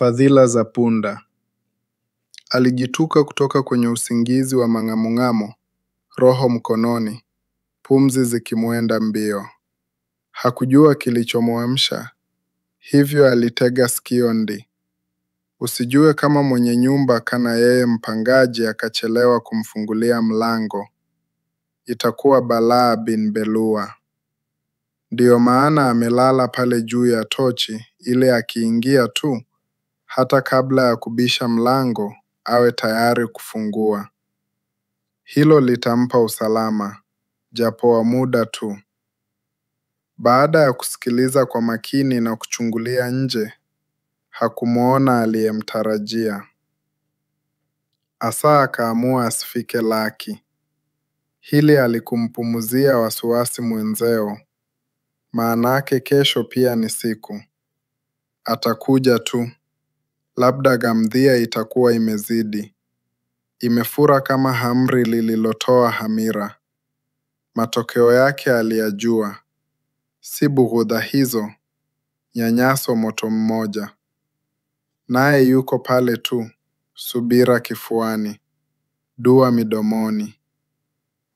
Fadhila za punda. Alijituka kutoka kwenye usingizi wa mang'amung'amo, roho mkononi, pumzi zikimwenda mbio. Hakujua kilichomwamsha, hivyo alitega sikio ndi. Usijue kama mwenye nyumba kana yeye mpangaji akachelewa kumfungulia mlango. Itakuwa balaa bin belua. Ndiyo maana amelala pale juu ya tochi ile akiingia tu, hata kabla ya kubisha mlango, awe tayari kufungua. Hilo litampa usalama, japo wa muda tu. Baada ya kusikiliza kwa makini na kuchungulia nje, hakumuona aliyemtarajia. Asa akaamua asifike Laki. Hili alikumpumuzia wasiwasi mwenzeo. Maanake kesho pia ni siku. Atakuja tu. Labda gamdhia itakuwa imezidi. Imefura kama hamri lililotoa hamira. Matokeo yake aliyajua. Si bughudha hizo, nyanyaso moto mmoja. Naye yuko pale tu, subira kifuani, dua midomoni.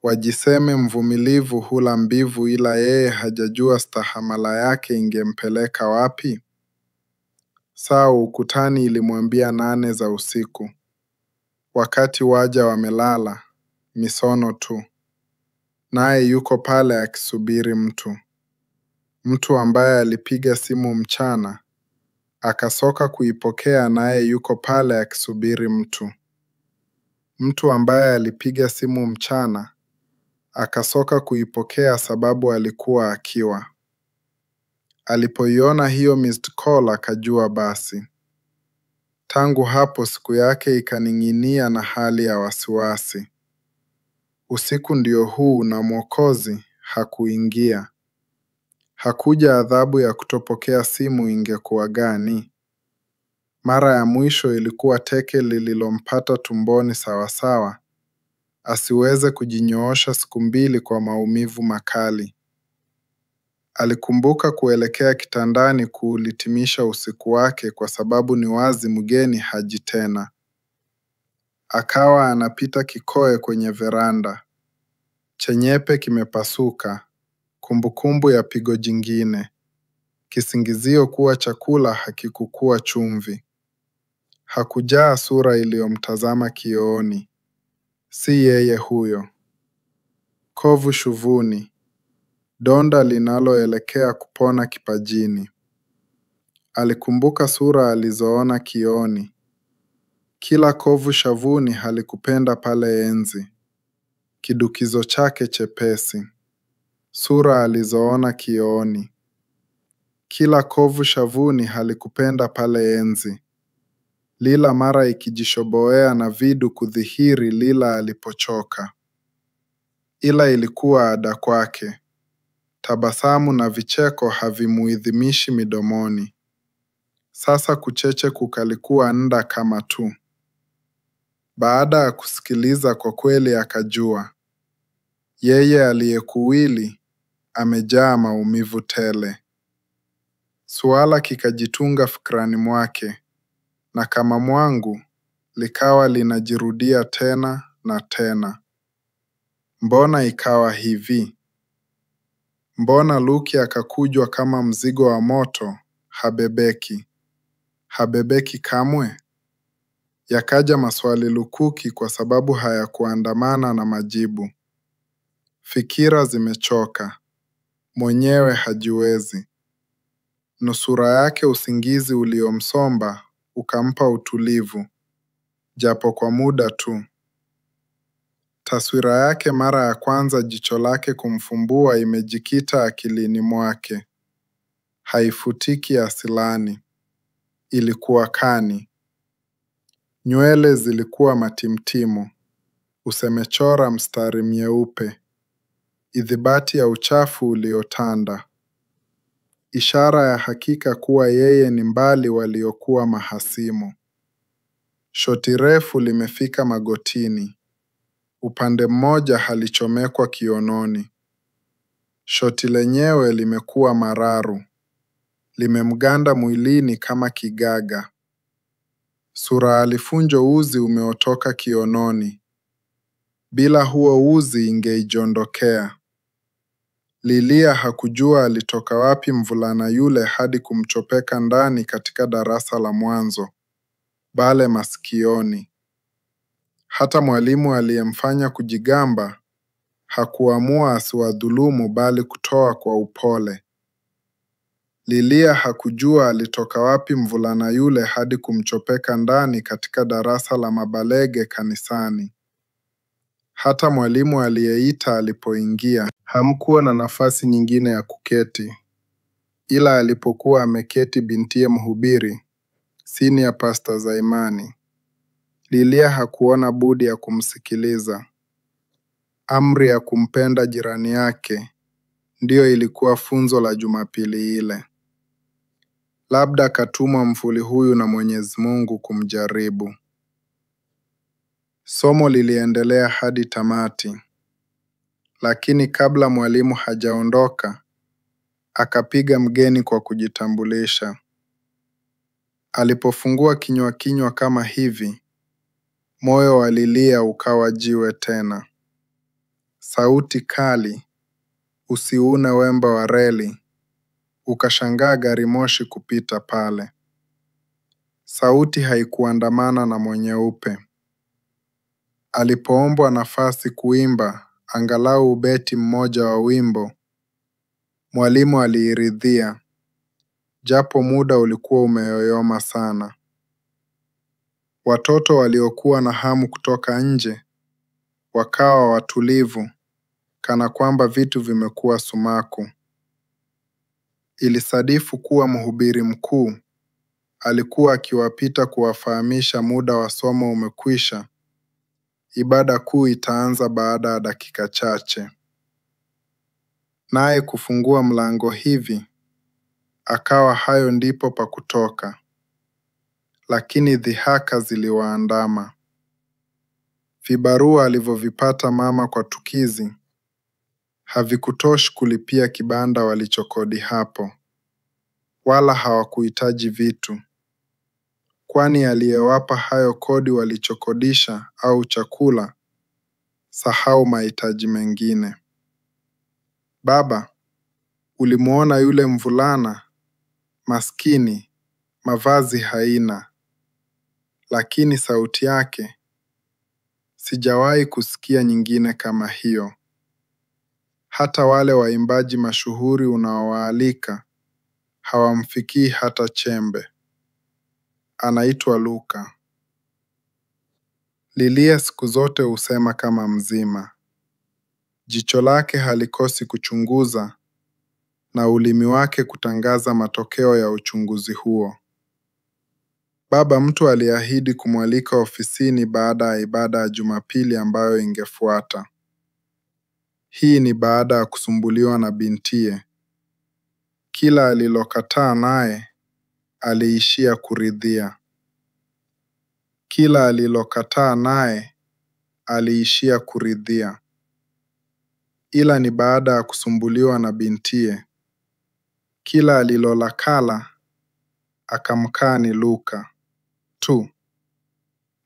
Wajiseme mvumilivu hula mbivu ila yeye hajajua stahamala yake ingempeleka wapi? Saa ukutani ilimwambia 8 za usiku. Wakati waja wamelala, misono tu. Naye yuko pale akisubiri mtu. Mtu ambaye alipiga simu mchana. Akasoka kuipokea naye yuko pale akisubiri mtu. Mtu ambaye alipiga simu mchana. Akasoka kuipokea sababu alikuwa akiwa. Alipoiona hiyo missed call akajua basi. Tangu hapo siku yake ikaning'inia na hali ya wasiwasi. Usiku ndio huu na Mwokozi hakuingia. Hakuja adhabu ya kutopokea simu ingekuwa gani? Mara ya mwisho ilikuwa teke lililompata tumboni sawasawa. Asiweze kujinyoosha siku 2 kwa maumivu makali. Alikumbuka kuelekea kitandani kuulitimisha usiku wake kwa sababu ni wazi mgeni haji tena. Akawa anapita kikoe kwenye veranda. Chenyepe kimepasuka. Kumbukumbu ya pigo jingine. Kisingizio kuwa chakula hakikukuwa chumvi. Hakujaa sura iliyomtazama kioni. Si yeye huyo. Kovu shuvuni. Donda linaloelekea kupona kipajini. Alikumbuka sura alizoona kioni. Kila kovu shavuni halikupenda pale enzi. Kidukizo chake chepesi. Sura alizoona kioni. Kila kovu shavuni halikupenda pale enzi. Lila mara ikijishoboea na vidu kudhihiri lila alipochoka. Ila ilikuwa ada kwake. Tabasamu na vicheko havimuidhimishi midomoni. Sasa kucheche kukalikuwa nda kama tu. Baada ya kusikiliza kwa kweli akajua. Yeye aliyekuwili, amejaa maumivu tele. Suala kikajitunga fikrani mwake. Na kama mwangu, likawa linajirudia tena na tena. Mbona ikawa hivi? Mbona Luki akakujwa kama mzigo wa moto, habebeki. Habebeki kamwe? Yakaja maswali lukuki kwa sababu hayakuandamana na majibu. Fikira zimechoka. Mwenyewe hajiwezi. Nusura yake usingizi uliomsomba, ukampa utulivu. Japo kwa muda tu. Taswira yake mara ya kwanza jicho lake kumfumbua imejikita akilini mwake. Haifutiki asilani. Ilikuwa kani. Nywele zilikuwa matimtimu. Usemechora mstari myeupe. Idhibati ya uchafu uliotanda. Ishara ya hakika kuwa yeye ni mbali waliokuwa mahasimu. Shoti refu limefika magotini. Upande mmoja halichomekwa kiononi. Shoti lenyewe limekuwa mararu. Limemganda mwilini kama kigaga. Sura alifunjo uzi umeotoka kiononi. Bila huo uzi ingeijondokea. Lilia hakujua alitoka wapi mvulana yule hadi kumchopeka ndani katika darasa la mwanzo, bale masikioni. Hata mwalimu aliyemfanya kujigamba hakuamua asiwadhulumu bali kutoa kwa upole. Lilia hakujua alitoka wapi mvulana yule hadi kumchopeka ndani katika darasa la mabalege kanisani. Hata mwalimu aliyeita alipoingia, hamkuwa na nafasi nyingine ya kuketi. Ila alipokuwa ameketi bintiye mhubiri, Senior Pastor Zaimani, Lilia hakuona budi ya kumsikiliza. Amri ya kumpenda jirani yake ndiyo ilikuwa funzo la Jumapili ile. Labda katumwa mfuli huyu na Mwenyezi Mungu kumjaribu. Somo liliendelea hadi tamati. Lakini kabla mwalimu hajaondoka, akapiga mgeni kwa kujitambulisha. Alipofungua kinywa kama hivi, moyo wa Lilia ukawa jiwe tena. Sauti kali, usiune wemba wa reli, ukashangaa gari moshi kupita pale. Sauti haikuandamana na mwenyeupe. Alipoombwa nafasi kuimba angalau ubeti mmoja wa wimbo, mwalimu aliiridhia, japo muda ulikuwa umeyoyoma sana. Watoto waliokuwa na hamu kutoka nje wakawa watulivu, kana kwamba vitu vimekuwa sumaku. Ilisadifu kuwa mhubiri mkuu alikuwa akiwapita kuwafahamisha muda wa somo umekwisha. Ibada kuu itaanza baada ya dakika chache. Naye kufungua mlango hivi, akawa hayo ndipo pa kutoka. Lakini dhihaka ziliwaandama. Vibarua alivyovipata mama kwa tukizi havikutoshi kulipia kibanda walichokodi hapo, wala hawakuhitaji vitu, kwani aliyewapa hayo kodi walichokodisha au chakula, sahau mahitaji mengine. Baba, ulimuona yule mvulana? Maskini, mavazi haina. Lakini sauti yake, sijawahi kusikia nyingine kama hiyo. Hata wale waimbaji mashuhuri unaowaalika hawamfikii hata chembe. Anaitwa Luka. Lilia siku zote husema kama mzima. Jicho lake halikosi kuchunguza na ulimi wake kutangaza matokeo ya uchunguzi huo. Baba mtu aliahidi kumwalika ofisini baada ya ibada ya Jumapili ambayo ingefuata. Hii ni baada ya kusumbuliwa na bintiye. Kila alilokataa naye, aliishia kuridhia. Kila alilokataa naye, aliishia kuridhia. Ila ni baada ya kusumbuliwa na bintiye. Kila alilolakala, akamkaa ni Luka tu.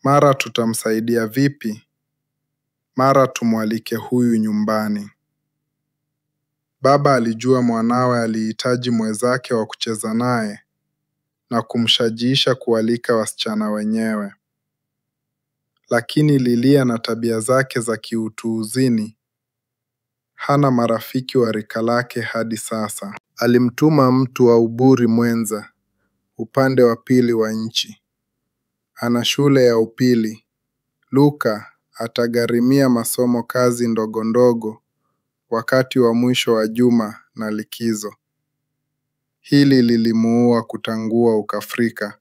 Mara tutamsaidia vipi? Mara tumwalike huyu nyumbani. Baba alijua mwanawe alihitaji mwenzake wa kucheza naye na kumshajiisha kualika wasichana wenyewe. Lakini Lilia na tabia zake za kiutu uzini, hana marafiki wa rika lake hadi sasa. Alimtuma mtu wa uburi mwenza, upande wa pili wa nchi. Ana shule ya upili. Luka atagharimia masomo kazi ndogo ndogo wakati wa mwisho wa juma na likizo. Hili lilimuua kutangua ukafrika.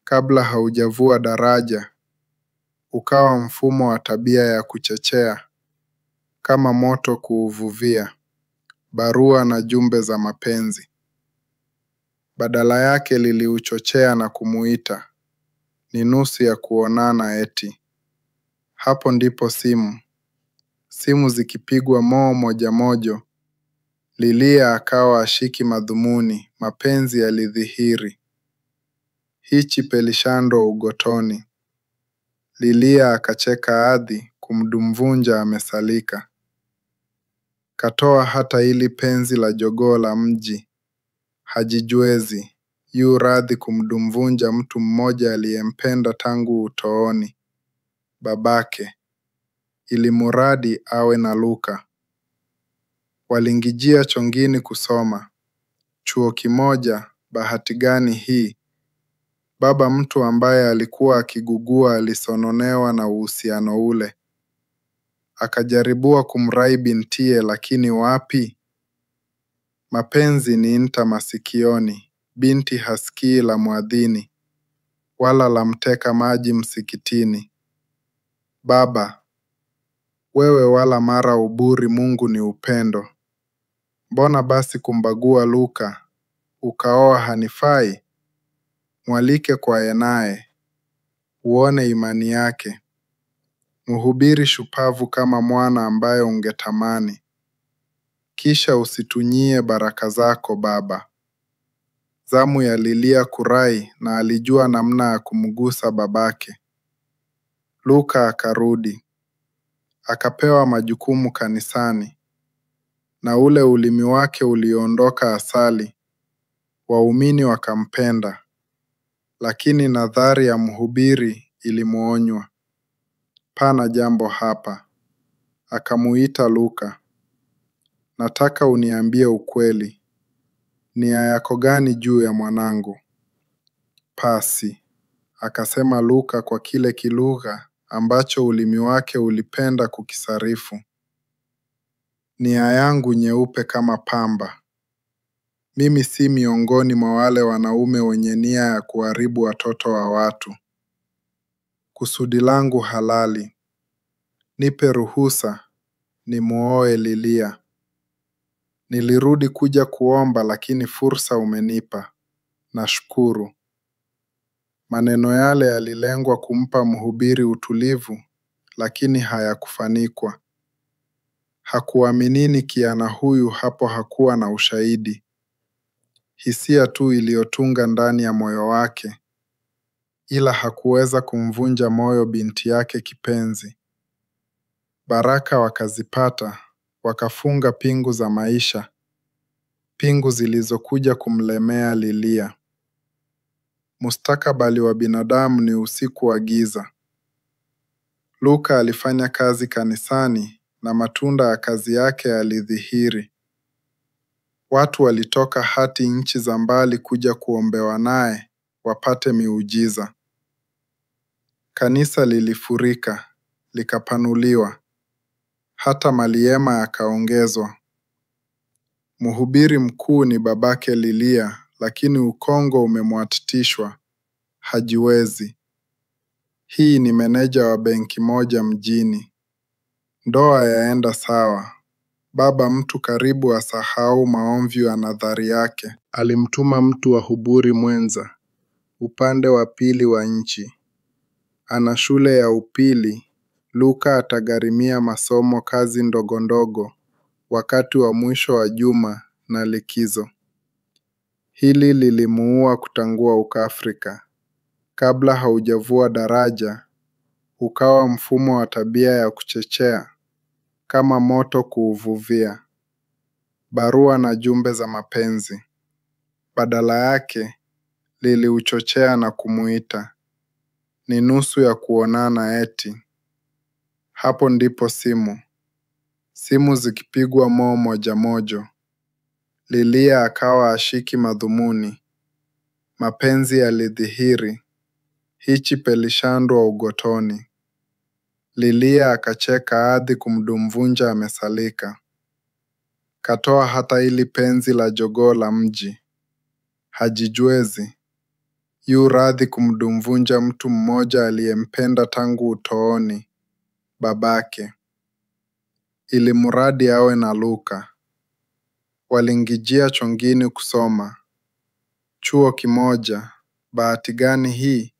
Kabla haujavua daraja, ukawa mfumo wa tabia ya kuchechea, kama moto kuuvuvia, barua na jumbe za mapenzi. Badala yake liliuchochea na kumuita, ni nusu ya kuonana eti. Hapo ndipo simu zikipigwa moja moja, Lilia akawa ashiki madhumuni, mapenzi yalidhihiri. hichi pelishandwa ugotoni. Lilia akacheka adhi, kumdumvunja amesalika. Katoa hata ili penzi la jogoo la mji. Hajijwezi, yu radhi kumdumvunja mtu mmoja aliyempenda tangu utooni, babake, ili muradi awe na Luka. Walingijia chongini kusoma. Chuo kimoja, bahati gani hii? Baba mtu ambaye alikuwa akigugua alisononewa na uhusiano ule. Akajaribua kumrai bintiye, lakini wapi? Mapenzi ni nta masikioni, binti hasikii la muadhini, wala la mteka maji msikitini. Baba, wewe wala mara uburi, Mungu ni upendo. Mbona basi kumbagua Luka, ukaoa hanifai? Mwalike kwa enaye, uone imani yake. Mhubiri shupavu kama mwana ambaye ungetamani. Kisha usitunyie baraka zako baba. Zamu ya Lilia kurai, na alijua namna ya kumgusa babake. Luka akarudi. Akapewa majukumu kanisani. Na ule ulimi wake uliondoka asali. Waumini wakampenda. Lakini nadhari ya mhubiri ilimuonywa. Pana jambo hapa. Akamuita Luka. Nataka uniambie ukweli. Nia yako gani juu ya mwanangu? Pasi, akasema Luka kwa kile kilugha ambacho ulimi wake ulipenda kukisarifu. Nia yangu nyeupe kama pamba. Mimi si miongoni mwa wale wanaume wenye nia ya kuharibu watoto wa watu. Kusudi langu halali. Nipe ruhusa, nimuoe Lilia. Nilirudi kuja kuomba, lakini fursa umenipa. Nashukuru. Maneno yale yalilengwa kumpa mhubiri utulivu, lakini hayakufanikwa. Hakuaminini kiana huyu hapo hakuwa na ushahidi. Hisia tu iliyotunga ndani ya moyo wake, ila hakuweza kumvunja moyo binti yake kipenzi. Baraka wakazipata, wakafunga pingu za maisha, pingu zilizokuja kumlemea Lilia. Mustakabali wa binadamu ni usiku wa giza. Luka alifanya kazi kanisani na matunda ya kazi yake yalidhihiri. Watu walitoka hati nchi za mbali kuja kuombewa naye wapate miujiza. Kanisa lilifurika, likapanuliwa, hata maliema yakaongezwa. Mhubiri mkuu ni babake Lilia, lakini ukongo umemwatitishwa. Hajiwezi. Hii ni meneja wa benki moja mjini. Ndoa yaenda sawa. Baba mtu karibu asahau maomvi ya nadhari yake. Alimtuma mtu wa huburi mwenza, upande wa pili wa nchi. Ana shule ya upili. Luka atagharimia masomo, kazi ndogo ndogo, wakati wa mwisho wa juma na likizo. Hili lilimuua kutangua Ukafrika. Kabla haujavua daraja, ukawa mfumo wa tabia ya kuchechea, kama moto kuuvuvia. Barua na jumbe za mapenzi. Badala yake, liliuchochea na kumuita. Ni nusu ya kuonana eti. Hapo ndipo simu zikipigwa moja moja. Lilia akawa ashiki madhumuni. Mapenzi yalidhihiri. Hichi pelishandwa ugotoni. Lilia akacheka adhi, kumdumvunja amesalika. Katoa hata ili penzi la jogoo la mji. Hajijwezi, yu radhi kumdumvunja mtu mmoja aliyempenda tangu utooni, babake, ili muradi awe na Luka. Walingijia chongini kusoma. Chuo kimoja, bahati gani hii?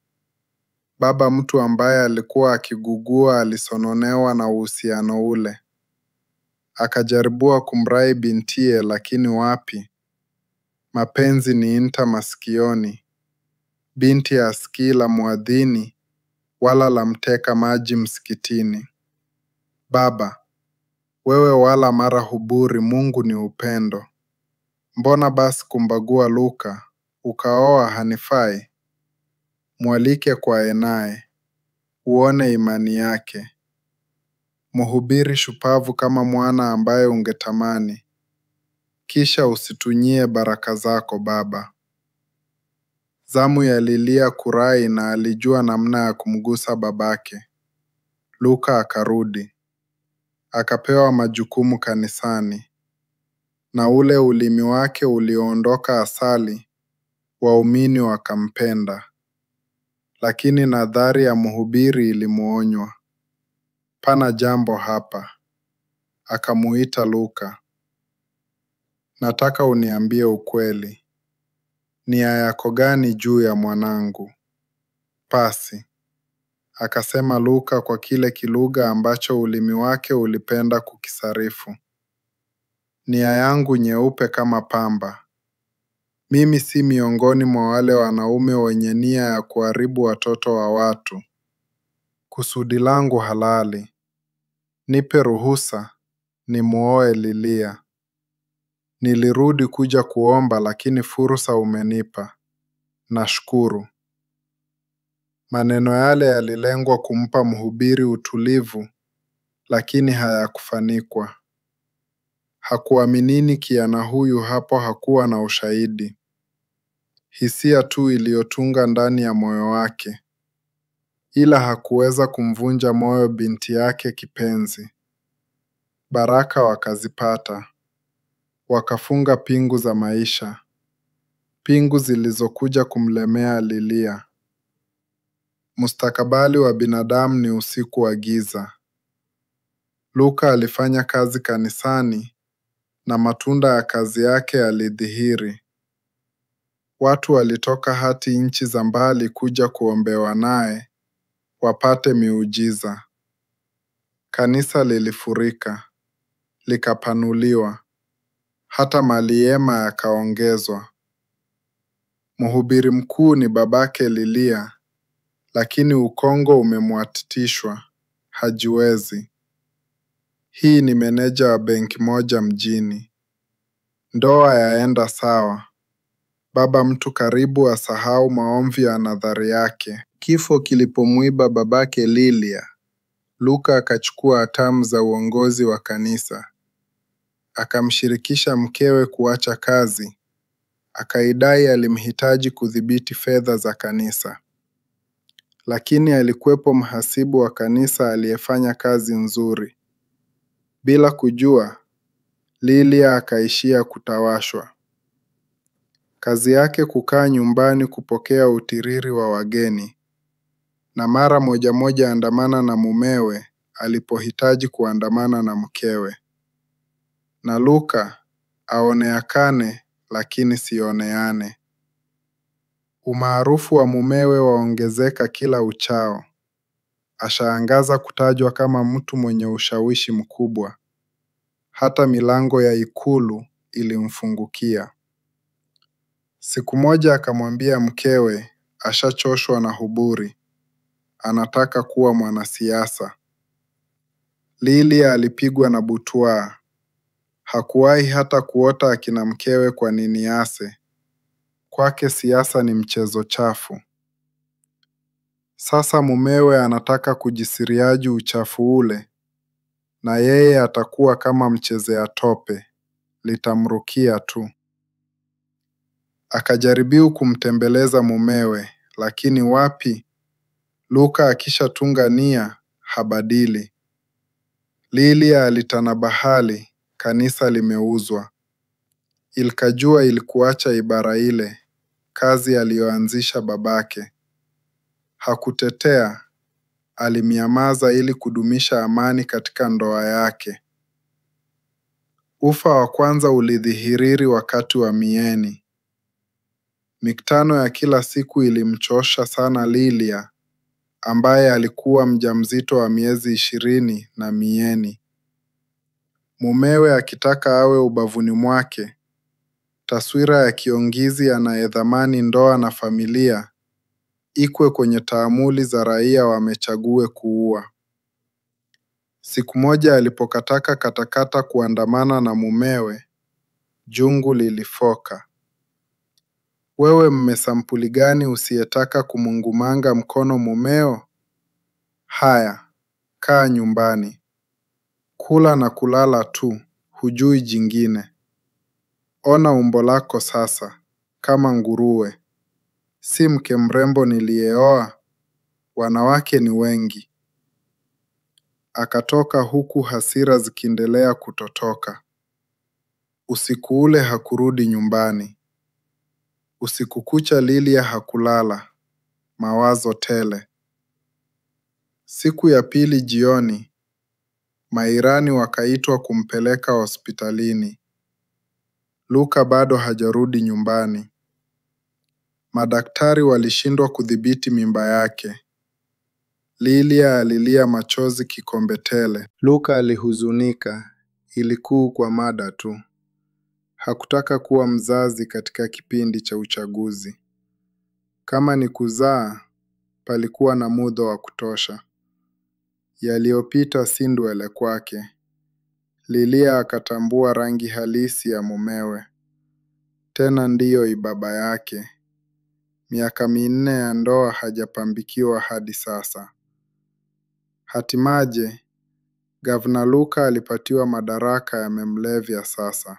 Baba mtu ambaye alikuwa akigugua alisononewa na uhusiano ule. Akajaribua kumrai bintiye, lakini wapi? Mapenzi ni nta masikioni, binti asikii la muadhini wala la mteka maji msikitini. Baba, wewe wala mara huburi, Mungu ni upendo. Mbona basi kumbagua Luka, ukaoa hanifai? Mwalike kwa enaye, uone imani yake. Mhubiri shupavu kama mwana ambaye ungetamani. Kisha usitunyie baraka zako baba. Zamu ya Lilia kurai na alijua namna ya kumgusa babake. Luka akarudi. Akapewa majukumu kanisani. Na ule ulimi wake ulioondoka asali, waumini wakampenda. Lakini nadhari ya mhubiri ilimuonywa. Pana jambo hapa. Akamuita Luka. Nataka uniambie ukweli. Nia yako gani juu ya mwanangu? Pasi, akasema Luka kwa kile kilugha ambacho ulimi wake ulipenda kukisarifu. Nia yangu nyeupe kama pamba. Mimi si miongoni mwa wale wanaume wenye nia ya kuharibu watoto wa watu. Kusudi langu halali. Nipe ruhusa, nimuoe Lilia. Nilirudi kuja kuomba lakini fursa umenipa. Nashukuru. Maneno yale yalilengwa kumpa mhubiri utulivu, lakini hayakufanikwa. Hakuaminini kiana huyu hapo hakuwa na ushahidi. Hisia tu iliyotunga ndani ya moyo wake. Ila hakuweza kumvunja moyo binti yake kipenzi. Baraka wakazipata. Wakafunga pingu za maisha. Pingu zilizokuja kumlemea Lilia. Mustakabali wa binadamu ni usiku wa giza. Luka alifanya kazi kanisani na matunda ya kazi yake yalidhihiri. Watu walitoka hati nchi za mbali kuja kuombewa naye wapate miujiza. Kanisa lilifurika, likapanuliwa, hata maliema yakaongezwa. Mhubiri mkuu ni babake Lilia, lakini ukongo umemwatitishwa, hajiwezi. Hii ni meneja wa benki moja mjini. Ndoa yaenda sawa. Baba mtu karibu asahau maomvi ya nadhari yake. Kifo kilipomwiba babake Lilia, Luka akachukua hatamu za uongozi wa kanisa. Akamshirikisha mkewe kuacha kazi. Akaidai alimhitaji kudhibiti fedha za kanisa. Lakini alikuwepo mhasibu wa kanisa aliyefanya kazi nzuri. Bila kujua, Lilia akaishia kutawashwa. Kazi yake kukaa nyumbani kupokea utiriri wa wageni. Na mara moja moja andamana na mumewe alipohitaji kuandamana na mkewe. Na Luka aoneakane lakini sioneane. Umaarufu wa mumewe waongezeka kila uchao. Ashaangaza kutajwa kama mtu mwenye ushawishi mkubwa. Hata milango ya ikulu ilimfungukia. Siku moja akamwambia mkewe ashachoshwa na huburi. Anataka kuwa mwanasiasa. Lilia alipigwa na butwaa. Hakuwahi hata kuota akina mkewe kwa nini ase. Kwake siasa ni mchezo chafu. Sasa mumewe anataka kujisiriaji uchafu ule. Na yeye atakuwa kama mchezea tope. Litamrukia tu. Akajaribiu kumtembeleza mumewe, lakini wapi? Luka akishatunga nia, habadili. Lilia alitanabahali, kanisa limeuzwa. Ilikajua ilikuacha ibara ile, kazi aliyoanzisha babake. Hakutetea, alimiamaza ili kudumisha amani katika ndoa yake. Ufa wa kwanza ulidhihiriri wakati wa mieni. Mikutano ya kila siku ilimchosha sana Lilia, ambaye alikuwa mjamzito wa miezi 20 na mieni. Mumewe akitaka awe ubavuni mwake. Taswira ya kiongizi anayedhamani ndoa na familia ikwe kwenye taamuli za raia wamechague kuua. Siku moja alipokataka katakata kuandamana na mumewe, jungu lilifoka. Wewe mme sampuli gani usiyetaka kumungumanga mkono mumeo? Haya, kaa nyumbani. Kula na kulala tu, hujui jingine. Ona umbo lako sasa, kama nguruwe. Si mke mrembo niliyeoa, wanawake ni wengi. Akatoka huku hasira zikiendelea kutotoka. Usiku ule hakurudi nyumbani. Usiku kucha Lilia hakulala, mawazo tele. Siku ya pili jioni, mairani wakaitwa kumpeleka hospitalini. Luka bado hajarudi nyumbani. Madaktari walishindwa kudhibiti mimba yake. Lilia alilia machozi kikombe tele. Luka alihuzunika, ilikuu kwa mada tu. Hakutaka kuwa mzazi katika kipindi cha uchaguzi. Kama ni kuzaa, palikuwa na muda wa kutosha. Yaliyopita si ndwele kwake. Lilia akatambua rangi halisi ya mumewe. Tena ndiyo ibaba yake. Miaka 4 ya ndoa hajapambikiwa hadi sasa. Hatimaye, Gavana Luka alipatiwa madaraka yamemlevya sasa.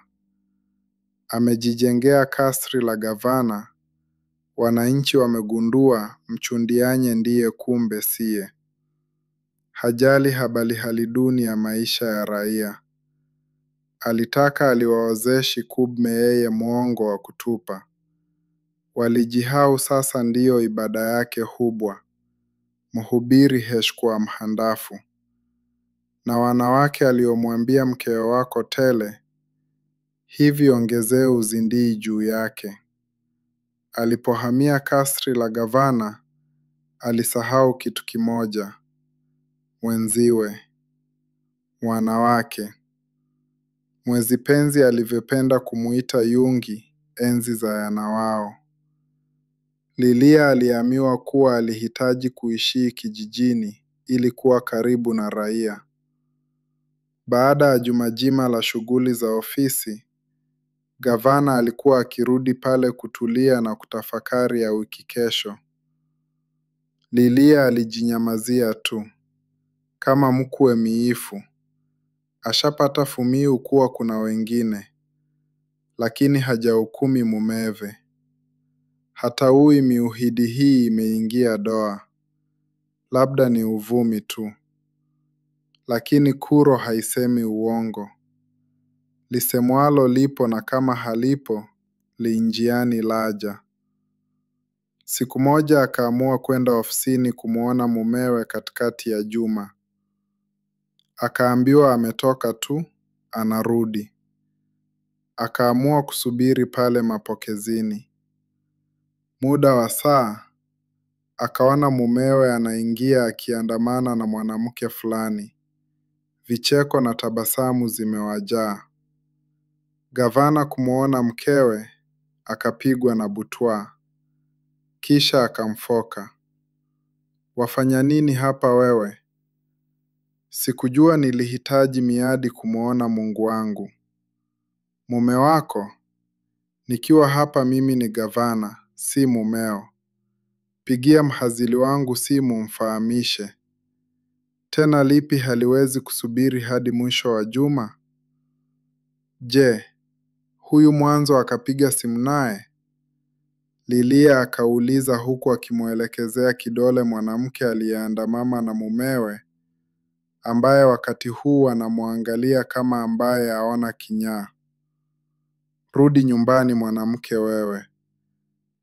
Amejijengea kasri la gavana. Wananchi wamegundua Mchundianye ndiye kumbe siye. Hajali habari hali duni ya maisha ya raia. Alitaka aliwaozeshi kumbe yeye mwongo wa kutupa. Walijihau sasa ndiyo ibada yake hubwa. Mhubiri heshkwa mhandafu. Na wanawake aliomwambia mkeo wako tele, hivi ongezee uzindii juu yake. Alipohamia kasri la gavana, alisahau kitu kimoja. Mwenziwe. Wanawake. Mwezi penzi alivyopenda kumuita Yungi enzi za yana wao. Lilia aliambiwa kuwa alihitaji kuishi kijijini ili kuwa karibu na raia. Baada ya juma zima la shughuli za ofisi, gavana alikuwa akirudi pale kutulia na kutafakari ya wiki kesho. Lilia alijinyamazia tu, kama mkwe miifu. Ashapata fumiu kuwa kuna wengine, lakini hajahukumi mumeve. Hata ui miuhidi hii imeingia doa. Labda ni uvumi tu. Lakini kuro haisemi uongo. Lisemwalo lipo na kama halipo, liinjiani laja. Siku moja akaamua kwenda ofisini kumuona mumewe katikati ya juma. Akaambiwa ametoka tu, anarudi. Akaamua kusubiri pale mapokezini. Muda wa saa, akaona mumewe anaingia akiandamana na mwanamke fulani. Vicheko na tabasamu zimewajaa. Gavana kumuona mkewe, akapigwa na butwaa. Kisha akamfoka. Wafanya nini hapa wewe? Sikujua nilihitaji miadi kumuona Mungu wangu. Mume wako? Nikiwa hapa mimi ni gavana, si mumeo. Pigia mhazili wangu simu mfahamishe. Tena lipi haliwezi kusubiri hadi mwisho wa juma? Je, huyu mwanzo akapiga simu naye? Lilia akauliza huku akimuelekezea kidole mwanamke aliyeandamana na mumewe, ambaye wakati huu anamwangalia kama ambaye aona kinyaa. Rudi nyumbani mwanamke wewe.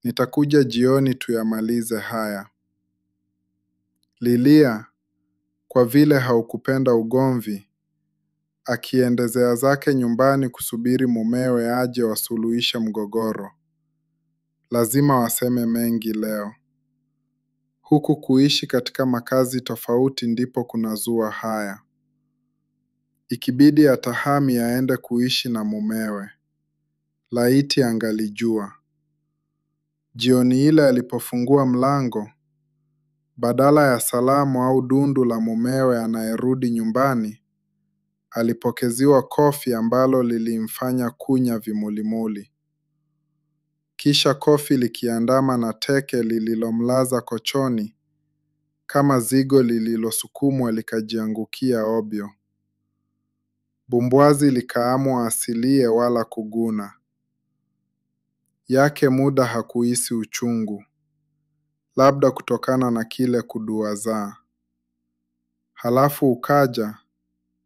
Nitakuja jioni tuyamalize haya. Lilia, kwa vile haukupenda ugomvi, akiendezea zake nyumbani kusubiri mumewe aje wasuluhishe mgogoro. Lazima waseme mengi leo. Huku kuishi katika makazi tofauti ndipo kunazua haya. Ikibidi atahami aende kuishi na mumewe. Laiti angalijua. Jioni ile alipofungua mlango, Badala ya salamu au dundu la mumewe anayerudi nyumbani, alipokeziwa kofi ambalo lilimfanya kunya vimulimuli. Kisha kofi likiandama na teke lililomlaza kochoni, kama zigo lililosukumwa likajiangukia ovyo. Bumbwazi likaamua asilie wala kuguna. Yake muda hakuhisi uchungu, labda kutokana na kile kuduwazaa. Halafu ukaja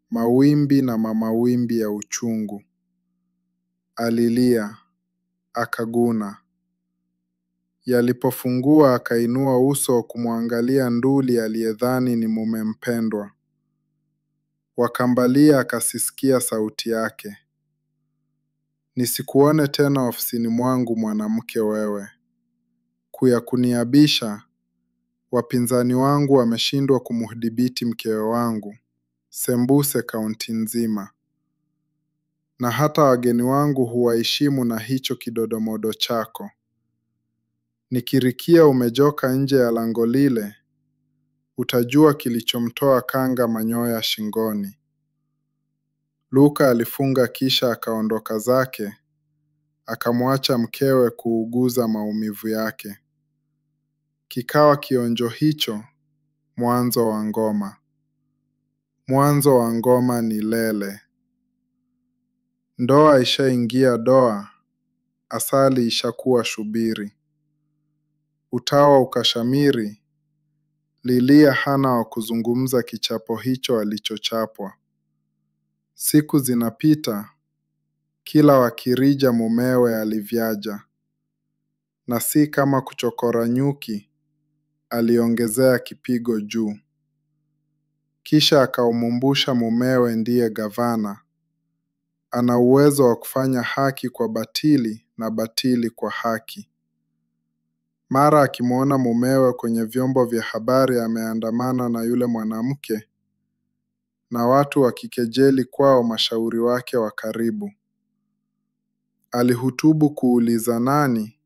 mawimbi na mamawimbi ya uchungu. Alilia, akaguna. Yalipofungua akainua uso kumwangalia nduli aliyedhani ni mume mpendwa. Wakambalia akasisikia sauti yake. Nisikuone tena ofisini mwangu mwanamke wewe. Kuya kuniabisha, wapinzani wangu wameshindwa kumdhibiti mkewe wangu, sembuse kaunti nzima. Na hata wageni wangu huwaheshimu na hicho kidodomodo chako. Nikirikia umejoka nje ya lango lile, utajua kilichomtoa kanga manyoya shingoni. Luka alifunga kisha akaondoka zake, akamwacha mkewe kuuguza maumivu yake. Kikawa kionjo hicho, mwanzo wa ngoma. Mwanzo wa ngoma ni lele. Ndoa ishaingia doa, asali ishakuwa shubiri. Utawa ukashamiri, Lilia hana wa kuzungumza kichapo hicho alichochapwa. Siku zinapita, kila wakirija mumewe alivyaja. Na si kama kuchokora nyuki, aliongezea kipigo juu. Kisha akaumumbusha mumewe ndiye gavana. Ana uwezo wa kufanya haki kwa batili na batili kwa haki. Mara akimwona mumewe kwenye vyombo vya habari ameandamana na yule mwanamke, na watu wakikejeli kwao mashauri wake wa karibu. Alihutubu kuuliza nani,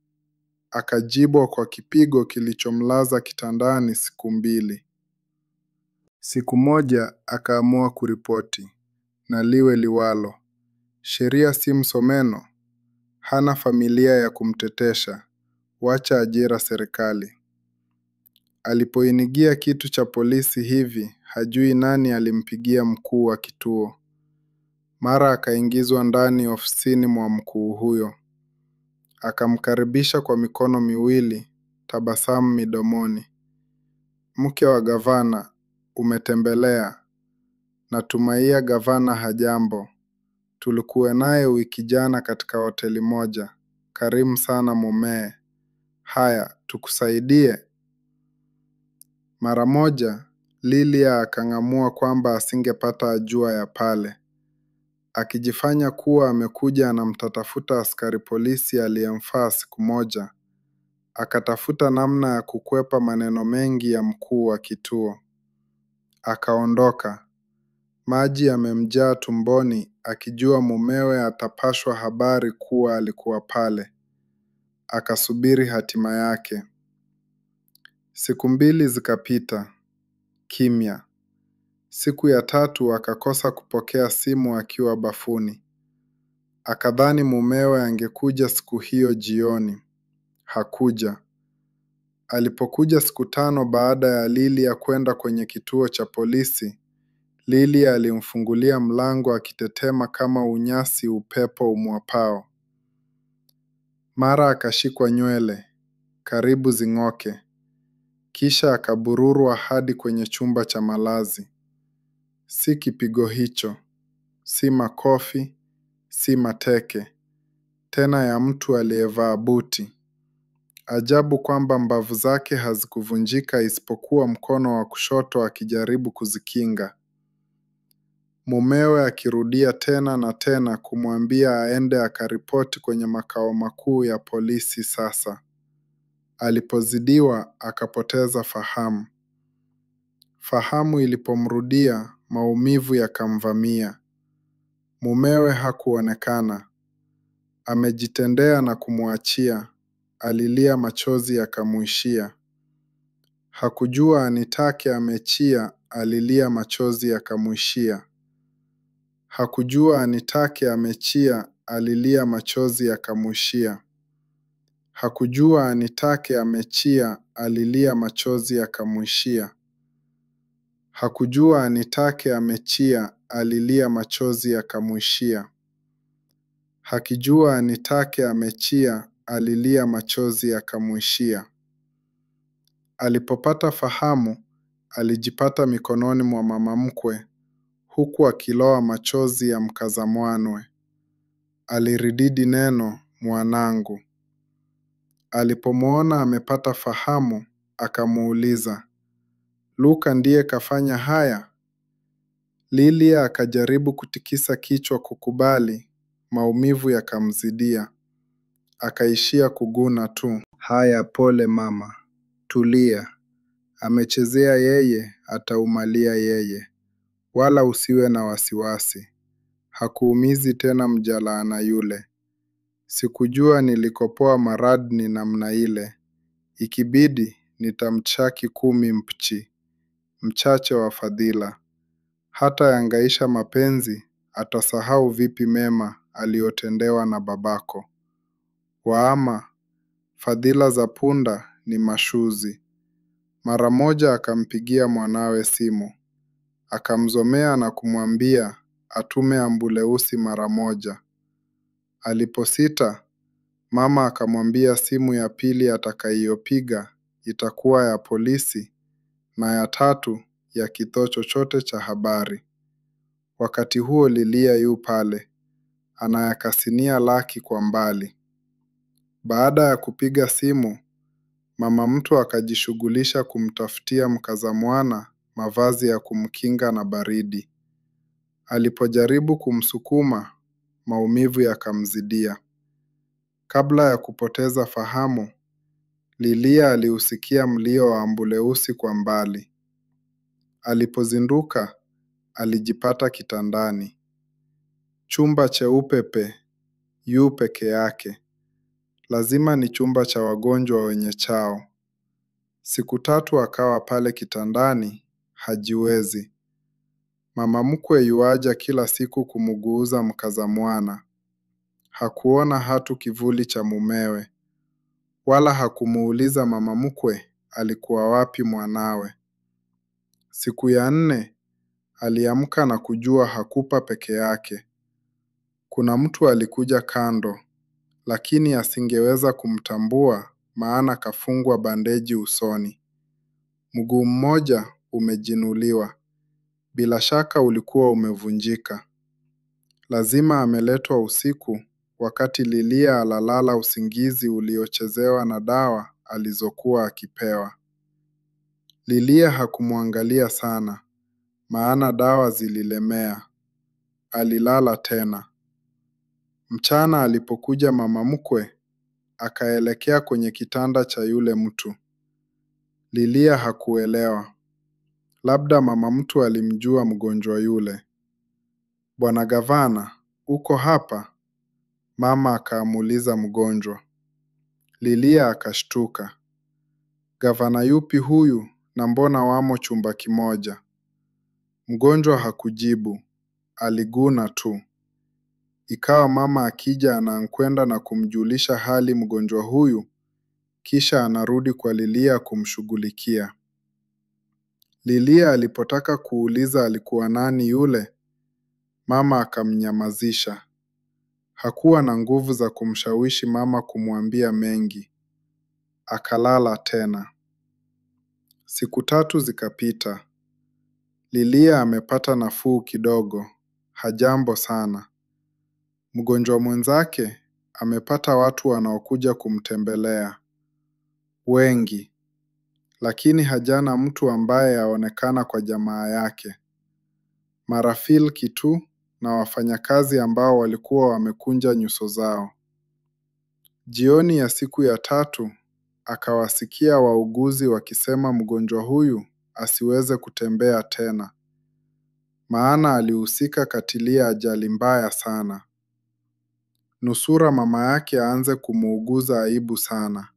akajibwa kwa kipigo kilichomlaza kitandani siku 2. Siku moja akaamua kuripoti, na liwe liwalo. Sheria si msomeno, hana familia ya kumtetesha, wacha ajira serikali. Alipoinigia kitu cha polisi hivi, hajui nani alimpigia mkuu wa kituo. Mara akaingizwa ndani ofisini mwa mkuu huyo. Akamkaribisha kwa mikono miwili, tabasamu midomoni. Mke wa gavana, umetembelea. Natumaia gavana hajambo. Tulikuwa naye wiki jana katika hoteli moja. Karimu sana mumee. Haya, tukusaidie. Mara moja, Lilia akang'amua kwamba asingepata ajua ya pale. Akijifanya kuwa amekuja anamtatafuta askari polisi aliyemfaa siku moja. Akatafuta namna ya kukwepa maneno mengi ya mkuu wa kituo. Akaondoka. Maji yamemjaa tumboni akijua mumewe atapashwa habari kuwa alikuwa pale. Akasubiri hatima yake. Siku 2 zikapita. Kimya. Siku ya 3 akakosa kupokea simu akiwa bafuni. Akadhani mumewe angekuja siku hiyo jioni. Hakuja. Alipokuja siku 5 baada ya Lilia kwenda kwenye kituo cha polisi, Lilia alimfungulia mlango akitetema kama unyasi upepo umwapao. Mara akashikwa nywele, karibu zing'oke. Kisha akabururwa hadi kwenye chumba cha malazi. Si kipigo hicho, si makofi, si mateke, tena ya mtu aliyevaa buti. Ajabu kwamba mbavu zake hazikuvunjika isipokuwa mkono wa kushoto akijaribu kuzikinga. Mumewe akirudia tena na tena kumwambia aende akaripoti kwenye makao makuu ya polisi sasa. Alipozidiwa akapoteza fahamu. Fahamu ilipomrudia, maumivu yakamvamia. Mumewe hakuonekana. Amejitendea na kumwachia. Alilia machozi yakamuishia. Hakujua anitake amechia, alilia machozi yakamwishia. Hakujua anitake amechia, alilia machozi yakamwishia. Hakujua anitake amechia, alilia machozi yakamwishia. Hakujua anitake amechia, alilia machozi yakamwishia. Hakijua anitake amechia, alilia machozi yakamwishia. Alipopata fahamu, alijipata mikononi mwa mama mkwe, huku akiloa machozi ya mkazamwanwe. Alirididi neno, mwanangu. Alipomwona amepata fahamu, akamuuliza, Luka ndiye kafanya haya? Lilia akajaribu kutikisa kichwa kukubali, maumivu yakamzidia. Akaishia kuguna tu. Haya, pole mama, tulia. Amechezea yeye, ataumalia yeye. Wala usiwe na wasiwasi. Hakuumizi tena mjalaana yule. Sikujua nilikopoa maradni namna ile. Ikibidi nitamchaki 10 mpchi. Mchache wa fadhila. Hata yangaisha mapenzi, atasahau vipi mema aliotendewa na babako. Waama, fadhila za punda ni mashuzi. Mara moja akampigia mwanawe simu. Akamzomea na kumwambia atume ambuleusi mara moja. Aliposita, mama akamwambia simu ya pili atakayopiga itakuwa ya polisi na ya tatu ya kituo chochote cha habari. Wakati huo Lilia yu pale, anayakasinia laki kwa mbali. Baada ya kupiga simu, mama mtu akajishughulisha kumtafutia mkazamwana mavazi ya kumkinga na baridi. Alipojaribu kumsukuma, maumivu yakamzidia. Kabla ya kupoteza fahamu, Lilia aliusikia mlio wa ambuleusi kwa mbali. Alipozinduka, alijipata kitandani. Chumba cheupe pe, yu peke yake. Lazima ni chumba cha wagonjwa wenye chao. Siku 3 akawa pale kitandani, hajiwezi. Mama mkwe yuaja kila siku kumuguuza mkazamwana. Hakuona hatu kivuli cha mumewe. Wala hakumuuliza mama mkwe alikuwa wapi mwanawe. Siku ya 4, aliamka na kujua hakupa peke yake. Kuna mtu alikuja kando, lakini asingeweza kumtambua maana kafungwa bandeji usoni. Mguu mmoja umejinuliwa. Bila shaka ulikuwa umevunjika. Lazima ameletwa usiku wakati Lilia alalala usingizi uliochezewa na dawa alizokuwa akipewa. Lilia hakumwangalia sana, maana dawa zililemea. Alilala tena. Mchana alipokuja mama mkwe, akaelekea kwenye kitanda cha yule mtu. Lilia hakuelewa. Labda mama mtu alimjua mgonjwa yule. Bwana Gavana, uko hapa? Mama akaamuliza mgonjwa. Lilia akashtuka. Gavana yupi huyu na mbona wamo chumba kimoja? Mgonjwa hakujibu. Aliguna tu. Ikawa mama akija anakwenda na kumjulisha hali mgonjwa huyu, kisha anarudi kwa Lilia kumshughulikia. Lilia alipotaka kuuliza alikuwa nani yule, mama akamnyamazisha. Hakuwa na nguvu za kumshawishi mama kumwambia mengi. Akalala tena. Siku 3 zikapita. Lilia amepata nafuu kidogo, hajambo sana. Mgonjwa mwenzake amepata watu wanaokuja kumtembelea. Wengi, lakini hajana mtu ambaye aonekana kwa jamaa yake. Marafiki tu na wafanyakazi ambao walikuwa wamekunja nyuso zao. Jioni ya siku ya 3, akawasikia wauguzi wakisema mgonjwa huyu asiweze kutembea tena. Maana alihusika katilia ajali mbaya sana. Nusura mama yake aanze kumuuguza aibu sana.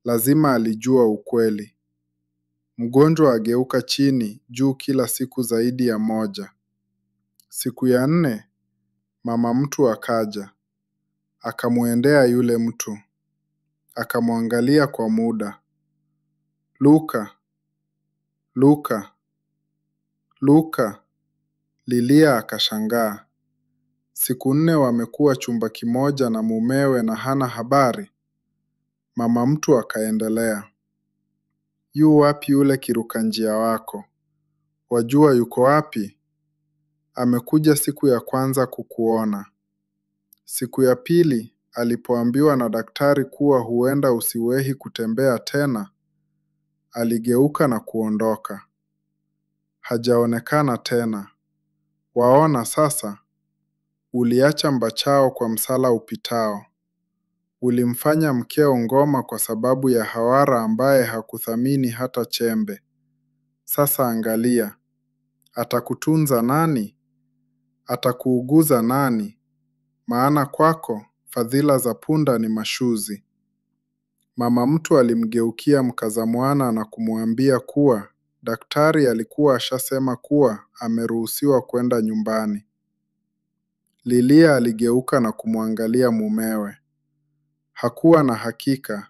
Lazima alijua ukweli. Mgonjwa ageuka chini juu kila siku zaidi ya moja. Siku ya 4, mama mtu akaja. Akamwendea yule mtu. Akamwangalia kwa muda. Luka, Luka, Luka. Lilia akashangaa. Siku 4 wamekuwa chumba kimoja na mumewe na hana habari. Mama mtu akaendelea. Yu wapi yule kiruka njia wako? Wajua yuko wapi? Amekuja siku ya kwanza kukuona. Siku ya pili, alipoambiwa na daktari kuwa huenda usiwahi kutembea tena, aligeuka na kuondoka. Hajaonekana tena. Waona sasa? Uliacha mbachao kwa msala upitao. Ulimfanya mkeo ngoma kwa sababu ya hawara ambaye hakuthamini hata chembe. Sasa angalia. Atakutunza nani? Atakuuguza nani? Maana kwako fadhila za punda ni mashuzi. Mama mtu alimgeukia mkazamwana na kumwambia kuwa daktari alikuwa ashasema kuwa ameruhusiwa kwenda nyumbani. Lilia aligeuka na kumwangalia mumewe. Hakuwa na hakika,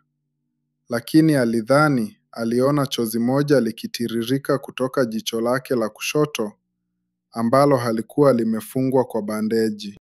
lakini alidhani aliona chozi moja likitiririka kutoka jicho lake la kushoto ambalo halikuwa limefungwa kwa bandeji.